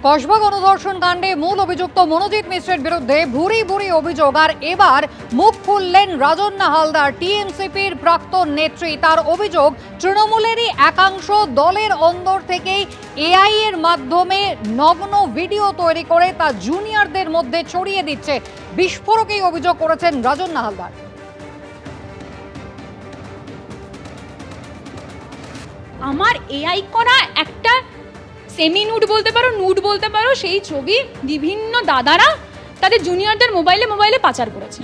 কসবা গণধর্ষণ কাণ্ডে মূল অভিযুক্ত মনোজিৎ মিশ্রের বিরুদ্ধে ভুরি ভুরি অভিযোগ। আর এবার মুখ খুললেন রাজন্না হালদার, টিএমসিপির প্রাক্তন নেত্রী। তার অভিযোগ, তৃণমূলেরই একাংশ দলের অন্দর থেকেই এআই এর মাধ্যমে নগ্ন ভিডিও তৈরি করে তা জুনিয়রদের মধ্যে ছড়িয়ে দিচ্ছে। বিস্ফোরক এই অভিযোগ করেছেন রাজন্না হালদার। আমার এআই করা একটা সেমি নুড বলতে পারো, নুড বলতে পারো, সেই ছবি বিভিন্ন দাদারা তাদের জুনিয়রদের মোবাইলে পাচার করেছে।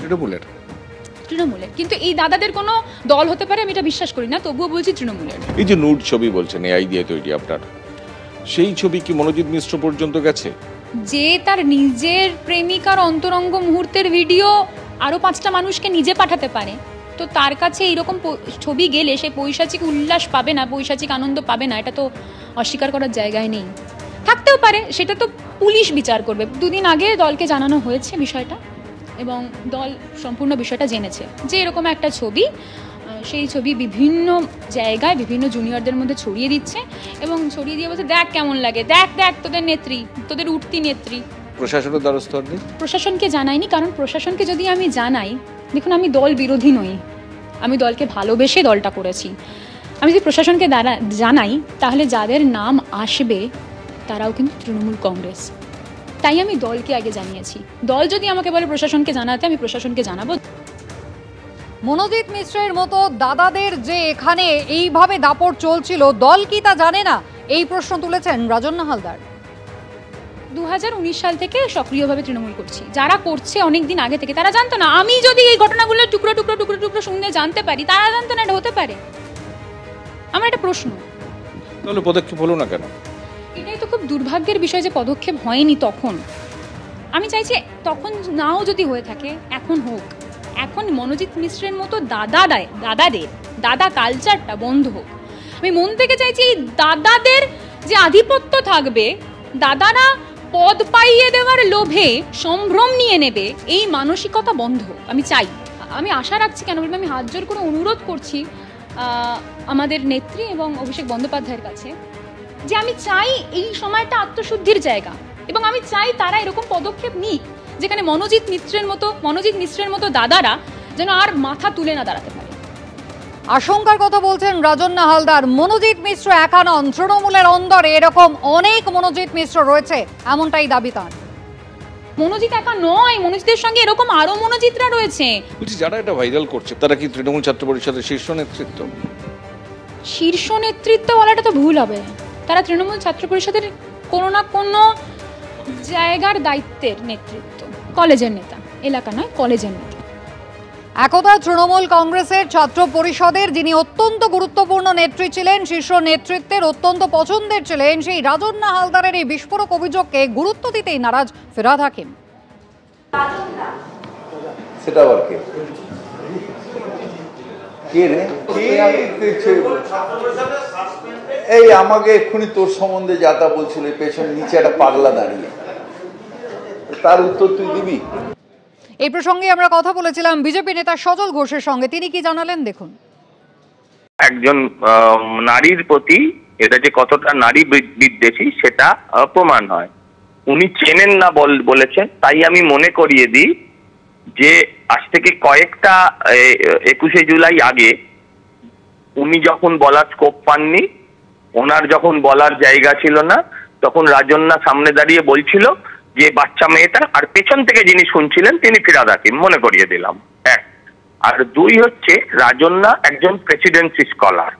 তৃণমূলের, কিন্তু এই দাদাদের কোনো দল হতে পারে আমি এটা বিশ্বাস করি না, তবুও বলছি তৃণমূলের। এই যে নুড ছবি বলছেন এআই দিয়ে তৈরি আপনার, সেই ছবি কি মনোজিৎ মিশ্র পর্যন্ত গেছে? যে তার নিজের প্রেমিকার অন্তরঙ্গ মুহূর্তের ভিডিও আরো 5টা মানুষকে নিজে পাঠাতে পারে, তো তার কাছে এইরকম ছবি গেলে সে পৈশাচিক উল্লাস পাবে না, পৈশাচিক আনন্দ পাবে না, এটা তো অস্বীকার করার জায়গায় নেই। থাকতেও পারে, সেটা তো পুলিশ বিচার করবে। দুদিন আগে দলকে জানানো হয়েছে বিষয়টা এবং দল সম্পূর্ণ বিষয়টা জেনেছে যে এরকম একটা ছবি, সেই ছবি বিভিন্ন জায়গায় বিভিন্ন জুনিয়রদের মধ্যে ছড়িয়ে দিচ্ছে এবং ছড়িয়ে দিয়ে বলছে দেখ কেমন লাগে, দেখ দেখ তোদের নেত্রী, তোদের উঠতি নেত্রী। প্রশাসনের দ্বারস্থ হননি? প্রশাসনকে জানাইনি, কারণ প্রশাসনকে যদি আমি জানাই, দেখুন আমি দল বিরোধী নই, আমি দলকে ভালোবেসে দলটা করেছি। আমি যদি প্রশাসনকে জানাই তাহলে যাদের নাম আসবে তারাও কিন্তু তৃণমূল কংগ্রেস, তাই আমি দলকে আগে জানিয়েছি। দল যদি আমাকে বলে প্রশাসনকে জানাতে, আমি প্রশাসনকে জানাবো। মনোজিৎ মিশ্রের মতো দাদাদের যে এখানে এইভাবে দাপট চলছিল, দল কি তা জানে না? এই প্রশ্ন তুলেছেন রাজন্না হালদার। 2019 সাল থেকে সক্রিয়ভাবে তৃণমূল করছি, যারা করছে অনেক দিন আগে থেকে, তারা জানতো না। আমি যদি এই ঘটনাগুলো টুকরো টুকরো টুকরো টুকরো শুনে জানতে পারি, তারা জানতো না এটা হতে পারে। আমার একটা প্রশ্ন, তাহলে পদক্ষেপ হলো না কেন? এটাই তো খুব দুর্ভাগ্যের বিষয় যে পদক্ষেপ হয়নি তখন। আমি চাইছি তখন নাও যদি হয়ে থাকে এখন হোক। এখন মনোজিৎ মিশ্রের মতো দাদা কালচারটা বন্ধ হোক। আমি মন থেকে চাইছি এই দাদাদের যে আধিপত্য থাকবে, দাদারা পদ পাইয়ে দেওয়ার লোভে সম্ভ্রম নিয়ে নেবে, এই মানসিকতা বন্ধ হোক। আমি চাই, আমি আশা রাখছি, কেন বলবো, আমি হাত জোর করে অনুরোধ করছি আমাদের নেত্রী এবং অভিষেক বন্দ্যোপাধ্যায়ের কাছে, যে আমি চাই এই সময়টা আত্মশুদ্ধির জায়গা এবং আমি চাই তারা এরকম পদক্ষেপ নিক যেখানে মনোজিৎ মিশ্রের মতো দাদারা যেন আর মাথা তুলে না দাঁড়াতে পারে। আশঙ্কার কথা বলছেন রাজন্না হালদার। মনোজিৎ মিশ্র একা নন, তৃণমূলের অন্দরে এরকম অনেক মনোজিৎ মিশ্র রয়েছে, এমনটাই দাবি তার। মনোজিৎ একা নয়, মনোজিতের সঙ্গে এরকম আরো মনোজিতরা রয়েছে। বলছি যারা এটা ভাইরাল করছে তারা কি তৃণমূল ছাত্র পরিষদের শীর্ষ নেতৃত্ব? শীর্ষ নেতৃত্ব বলাটা তো ভুল হবে। তারা তৃণমূল ছাত্র পরিষদের কোনো না কোনো জায়গার দায়িত্বের নেতৃত্ব, কলেজের নেতা, এলাকা নয় কলেজের নেতা। একদা তৃণমূল কংগ্রেসের ছাত্র পরিষদের যিনি অত্যন্ত গুরুত্বপূর্ণ নেত্রী ছিলেন, শীর্ষ নেতৃত্বের অত্যন্ত পছন্দের ছিলেন, সেই রাজন্না হালদারের এই বিস্ফোরক অভিযোগকে গুরুত্ব দিতেই নারাজ ফিরহাদ হাকিম। সেটা আবার কে রে? এই আমাকে এক্ষুনি তোর সম্বন্ধে যা তা বলছিল, পেছনে নিচে একটা পাগলা দাঁড়িয়ে, তার উত্তর তুই দিবি? এই প্রসঙ্গে আমরা কথা বলেছিলাম বিজেপি নেতা সজল ঘোষের সঙ্গে, তিনি কি জানালেন দেখুন। একজন নারীর প্রতি এটা যে কতটা নারী বিদ্বেষী সেটা প্রমাণ হয়। উনি চেনেন না বলেছেন, তাই আমি মনে করিয়ে দিই যে আজ থেকে কয়েকটা 21শে জুলাই আগে উনি যখন বলার স্কোপ পাননি, ওনার যখন বলার জায়গা ছিল না, তখন রাজন্না সামনে দাঁড়িয়ে বলছিল যে বাচ্চা মেয়েটা, আর পেছন থেকে যিনি শুনছিলেন তিনি ফিরহাদ হাকিম, মনে করিয়ে দিলাম। এক আর দুই হচ্ছে, রাজন্না একজন প্রেসিডেন্সি স্কলার।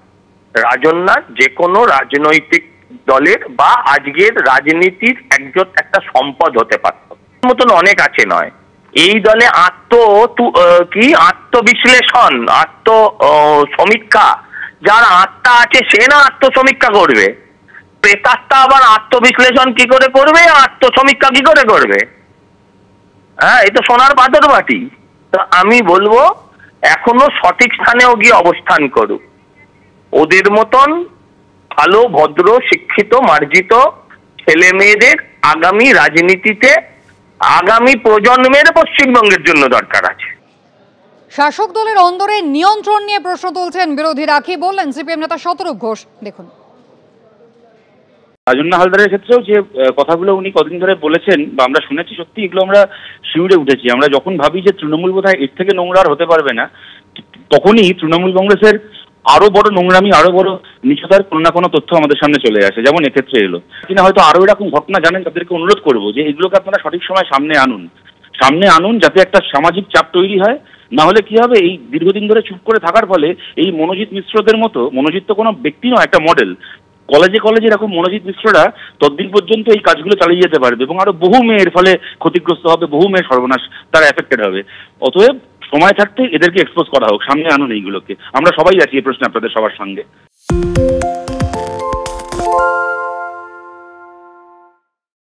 রাজন্না যে কোনো রাজনৈতিক দলের বা আজকের রাজনীতির একটা সম্পদ হতে পারত, মতন অনেক আছে নয়। এই দলে আত্মবিশ্লেষণ, সমীক্ষা, যার আত্মা আছে সে না আত্মসমীক্ষা করবে? প্রেতাত্মা আবার আত্মবিশ্লেষণ কি করে করবে, আত্মসমীক্ষা কি করে করবে? হ্যাঁ, এই তো সোনার পাথর বাটি। তো আমি বলবো এখনো সঠিক স্থানেও গিয়ে অবস্থান করুক। ওদের মতন ভালো, ভদ্র, শিক্ষিত, মার্জিত ছেলে মেয়েদের আগামী রাজনীতিতে, আগামী প্রজন্মের পশ্চিমবঙ্গের জন্য দরকার আছে। শাসক দলের অন্দরে নিয়ন্ত্রণ নিয়ে প্রশ্ন তুলছেন বিরোধীরা। কি বললেন সিপিএম নেতা শতরূপ ঘোষ, দেখুন। রাজন্না হালদারের ক্ষেত্রেও যে কথাগুলো উনি কদিন ধরে বলেছেন বা আমরা শুনেছি, সত্যি এগুলো আমরা শিউরে উঠেছি। আমরা যখন ভাবি যে তৃণমূল বোধহয় এর থেকে নোংরা আর হতে পারবে না, তখনই তৃণমূল কংগ্রেসের আরো বড় নোংরামি, আরো বড় নিচতার কোনো না কোনো তথ্য আমাদের সামনে চলে আসে, যেমন এক্ষেত্রে এলো কিনা। হয়তো আরো এরকম ঘটনা জানেন, তাদেরকে অনুরোধ করবো যে এগুলোকে আপনারা সঠিক সময় সামনে আনুন যাতে একটা সামাজিক চাপ তৈরি হয়। না হলে কি হবে, এই দীর্ঘদিন ধরে চুপ করে থাকার ফলে এই মনোজিৎ মিশ্রদের মতো, মনোজিৎ তো কোনো ব্যক্তি নয়, একটা মডেল, কলেজে এরকম মনোজিৎ মিশ্ররা ততদিন পর্যন্ত এই কাজগুলো চালিয়ে যেতে পারবে এবং আরো বহু মেয়ের ফলে ক্ষতিগ্রস্ত হবে, বহু মেয়ের সর্বনাশ, তারা এফেক্টেড হবে। অতএব সময় থাকতে এদেরকে এক্সপোজ করা হোক, সামনে আনুন এইগুলোকে। আমরা সবাই আছি এই প্রশ্নে আপনাদের সবার সঙ্গে।